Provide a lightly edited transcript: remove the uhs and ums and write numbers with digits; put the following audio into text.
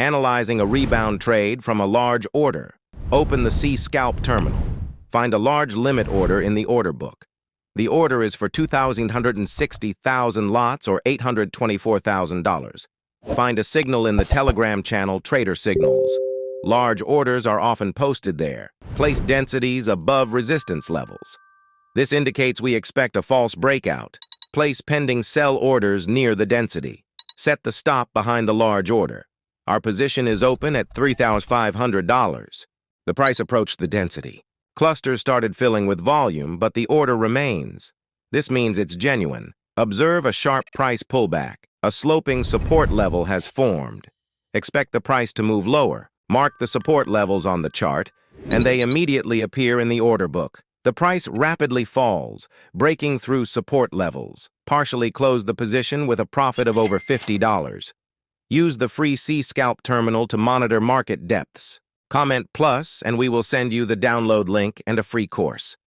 Analyzing a rebound trade from a large order. Open the CScalp terminal. Find a large limit order in the order book. The order is for 2,160,000 lots or $824,000. Find a signal in the Telegram channel Trader Signals. Large orders are often posted there. Place densities above resistance levels. This indicates we expect a false breakout. Place pending sell orders near the density. Set the stop behind the large order. Our position is open at $3,500. The price approached the density. Clusters started filling with volume, but the order remains. This means it's genuine. Observe a sharp price pullback. A sloping support level has formed. Expect the price to move lower. Mark the support levels on the chart, and they immediately appear in the order book. The price rapidly falls, breaking through support levels. Partially close the position with a profit of over $50. Use the free CScalp terminal to monitor market depths. Comment plus, and we will send you the download link and a free course.